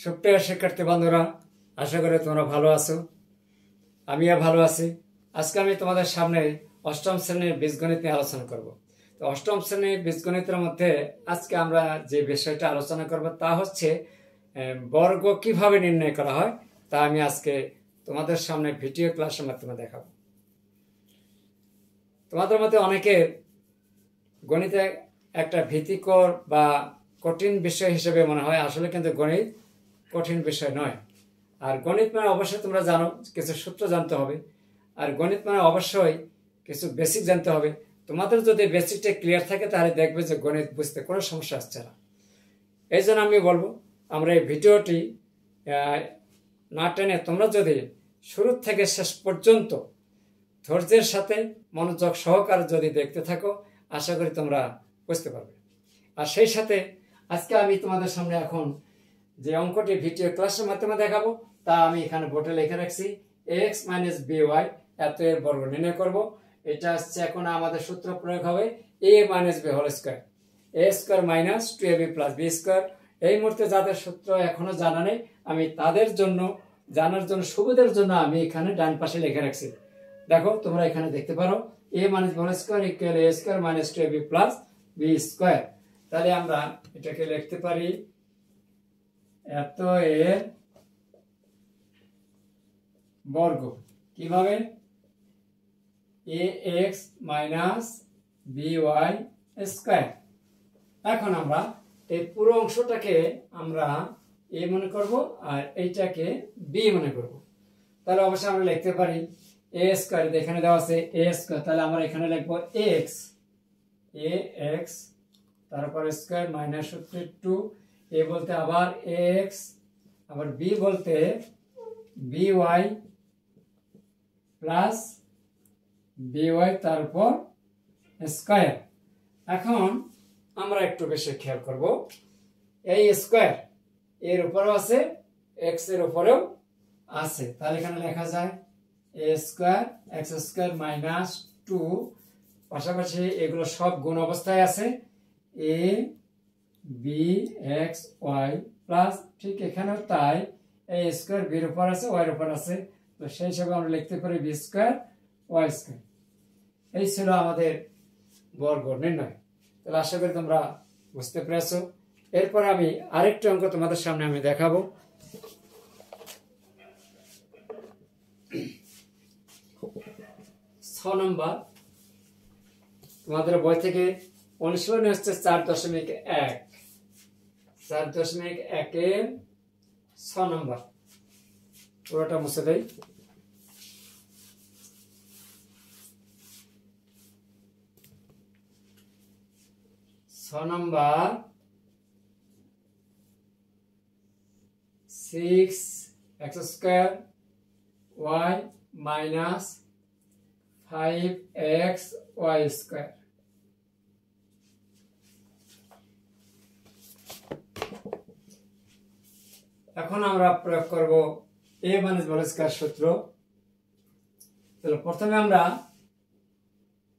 সুপ্রিয় শিক্ষার্থী বন্ধুরা, আশা করি তোমরা ভালো আছো। আমিও ভালো আছি। আজকে আমি তোমাদের সামনে অষ্টম শ্রেণীর বীজগণিত নিয়ে আলোচনা করব। তো অষ্টম শ্রেণীর বীজগণিতের মধ্যে আজকে আমরা যে বিষয়টা আলোচনা করব তা হচ্ছে বর্গ কিভাবে নির্ণয় করা হয়, তা আমি আজকে তোমাদের সামনে ভিডিও ক্লাসের মাধ্যমে দেখাবো। তোমাদের মধ্যে অনেকের গণিতে একটা ভীতিকর বা কঠিন বিষয় হিসেবে মনে হয়, আসলে কিন্তু গণিত কঠিন বিষয় নয়। আর গণিত মানে অবশ্যই তোমরা জানো কিছু সূত্র জানতে হবে, আর গণিত মানে অবশ্যই কিছু বেসিক জানতে হবে। তোমাদের যদি বেসিকটা ক্লিয়ার থাকে তাহলে দেখবে যে গণিত বুঝতে কোনো সমস্যা আসছে না। এই জন্য আমি বলবো, আমরা এই ভিডিওটি না টেনে তোমরা যদি শুরু থেকে শেষ পর্যন্ত ধৈর্যের সাথে মনোযোগ সহকারে যদি দেখতে থাকো, আশা করি তোমরা বুঝতে পারবে। আর সেই সাথে আজকে আমি তোমাদের সামনে এখন যে অঙ্কটি ভিডিও ক্লাসের মাধ্যমে দেখাবো তা আমি এখানে বোর্ডে লিখে রাখছি। ax - by এত এর বর্গ নির্ণয় করব। এটা আসছে, এখন আমাদের সূত্র প্রয়োগ হবে a - b whole square, a square minus 2ab plus b square. এই মুহূর্তে যাদের সূত্র এখনো জানা নেই, আমি তাদের জন্য জানার জন্য সুবিধার জন্য আমি এখানে ডান পাশে লিখে রাখছি। দেখো, তোমরা এখানে দেখতে পারো a - b whole square equal a square minus 2ab plus b square. তাহলে আমরা এটাকে লিখতে পারি এত এর বর্গ কিভাবে, ax - by স্কয়ার। এখন আমরা এই পুরো অংশটাকে আমরা a মনে করব আর এইটাকে b মনে করব। তাহলে অবশ্যই আমরা লিখতে পারি a স্কয়ার, এখানে দেওয়া আছে a স্কয়ার, তাহলে আমরা এখানে লিখব ax তারপর স্কয়ার মাইনাস সূত্রে 2, a বলতে আবার ax, আবার b বলতে by প্লাস by তারপর স্কয়ার। এখন আমরা একটু বেশি খেয়াল করব, এই স্কয়ার এর উপরেও আছে, x এর উপরেও আছে, তাহলে এখানে লেখা যায় a square x square minus 2, পাশাপাশি এগুলো সব গুণ অবস্থায় আছে, a b x y plus, ঠিক এখানেও তাই, a স্কয়ার b এর উপর আছে y এর উপর আছে, তো সেই হিসাবে আমরা লিখতে পারি b স্কয়ার y স্কয়ার। এই ছিল আমাদের বর্গ নির্ণয়। তাহলে আশা করি তোমরা বুঝতে পেরেছো। এরপর আমি আরেকটা অঙ্ক তোমাদের সামনে আমি দেখাবো। ছ নম্বর তোমাদের বই থেকে অনুশীলনী হচ্ছে 4.1, 4.1 এর 6 নম্বর। পুরোটা মুছে দেই। নম্বর 6x square y minus 5x y square. এখন আমরা প্রয়োগ করব a - b হোল স্কয়ার সূত্র। তাহলে প্রথমে আমরা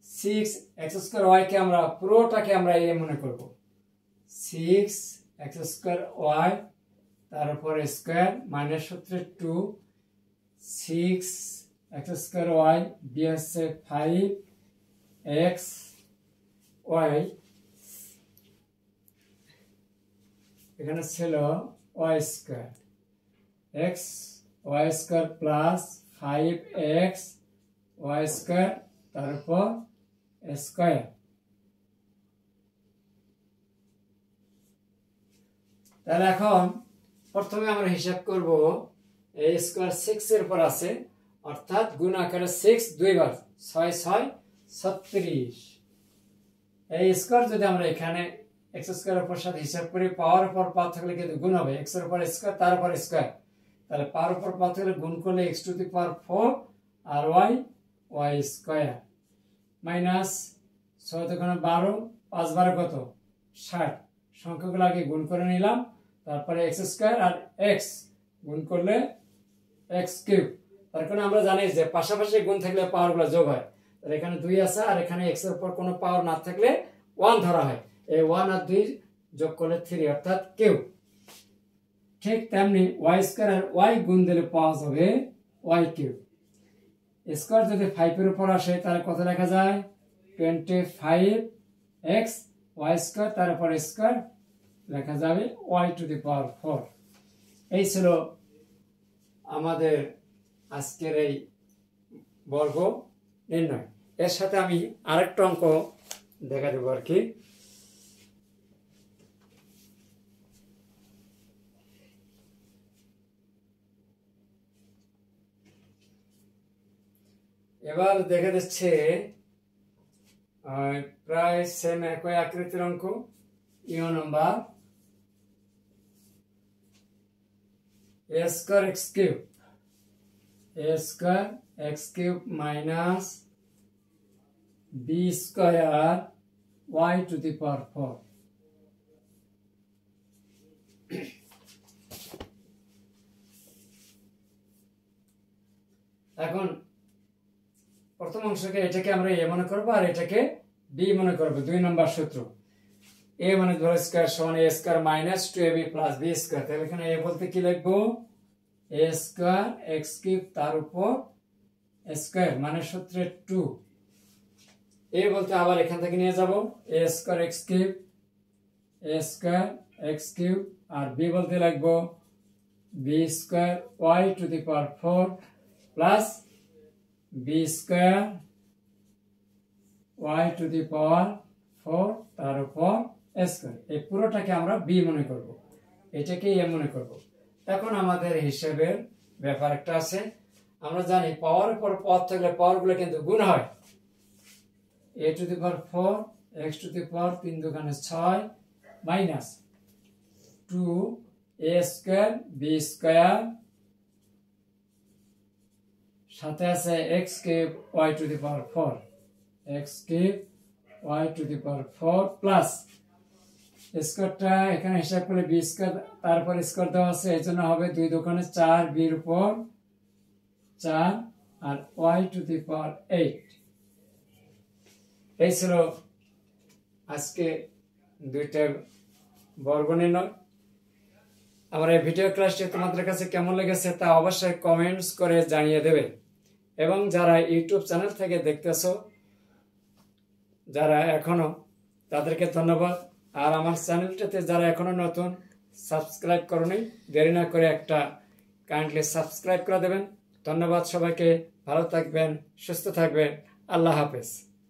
6x স্কয়ার y কে আমরা পুরোটাকে আমরা a মনে করব, 6x স্কয়ার y তারপর স্কয়ার মাইনাস সূত্রে 2, 6x স্কয়ার y b হচ্ছে 5x y, এখানে ছিল y square, x y square plus 5x y square তারপর স্কয়ার। তাহলে এখন প্রথমে আমরা হিসাব করব, a স্কয়ার 6 এর উপর আছে, অর্থাৎ গুণ আকারে 6 দুইবার, 6 6 36। এই স্কয়ার যদি আমরা এখানে x স্কয়ারের উপর সাথে হিসাব করি, পাওয়ার উপর পাওয়ার থাকলে কিন্তু গুণ হবে, x এর উপর স্কয়ার তার উপর স্কয়ার, তাহলে পাওয়ার উপর পাওয়ার থাকলে গুণ করলে x টু দি পাওয়ার 4 আর y স্কয়ার মাইনাস 6 দুগুণে 12, 5 12 কত 60, সংখ্যাগুলো আগে গুণ করে নিলাম, তারপরে x স্কয়ার আর x গুণ করলে x কিউব। তার কারণে আমরা জানি যে পাশাপাশি গুণ থাকলে পাওয়ারগুলো যোগ হয়, তাহলে এখানে 2 আছে আর এখানে x এর উপর কোনো পাওয়ার না থাকলে 1 ধরা হয়, এই 1 আর 2 যোগ করলে 3 অর্থাৎ কিউব। ঠিক তেমনি ওয়াই স্কোয়ার আর ওয়াই গুণ দিলে পাওয়া যাবে ওয়াই কিউব। স্কোয়ার যদি 5 এর উপর আসে তাহলে কত লেখা যায় 25x ওয়াই স্কোয়ার, তার উপর স্কোয়ার লেখা যাবে ওয়াই টু দি পাওয়ার 4। এই ছিল আমাদের আজকের এই বর্গ নির্ণয়। এর সাথে আমি আরেকটা অঙ্ক দেখা দেবো আর কি। এবার দেখা যাচ্ছে প্রায় সেম একই আকৃতির অঙ্ক। You number a square x cube minus b square y to the power 4। এখন প্রথম অংশকে এটাকে আমরা a মনে করব আর এটাকে b মনে করব। 2 নম্বর সূত্র, a মানে ধরো স্কয়ার সমান a square minus 2ab plus b square. তাহলে এখানে a বলতে কি লিখবো a স্কয়ার x কিউব তার উপর স্কয়ার মানে সূত্রে 2। a বলতে আবার এখান থেকে নিয়ে যাব a স্কয়ার x কিউব আর b বলতে লিখবো b square y to the power 4 plus b square y to the power 4 তার উপর স্কয়ার। এই পুরোটাকে আমরা b মনে করব, এটাকে a মনে করব। এখন আমাদের হিসাবের ব্যাপার একটা আছে। আমরা জানি পাওয়ারের পর পদ থাকলে পাওয়ারগুলো কিন্তু গুণ হয়। a to the power 4 x to the power 3 দুগুণে 6 minus 2a square b square সাথে আছে x cube y to the power 4 x cube y to the power 4 plus স্কয়ারটা এখানে হিসাব করলে b স্কয়ার তারপর স্কয়ার দেওয়া আছে, এজন্য হবে 2 দুগুণে 4 b এর উপর 4 আর y টু দি পাওয়ার 8। এই ছিল আজকে দুইটা বর্গ নির্ণয়। আমার এই ভিডিও ক্লাসটি তোমাদের কাছে কেমন লেগেছে তা অবশ্যই কমেন্টস করে জানিয়ে দেবে। এবং যারা ইউটিউব চ্যানেল থেকে দেখতেছো যারা এখনো, তাদেরকে ধন্যবাদ। আর আমার চ্যানেলটাতে যারা এখনো নতুন সাবস্ক্রাইব করোনি, দেরি না করে একটা কাইন্ডলি সাবস্ক্রাইব করে দেবেন। ধন্যবাদ সবাইকে, ভালো থাকবেন, সুস্থ থাকবেন, আল্লাহ হাফেজ।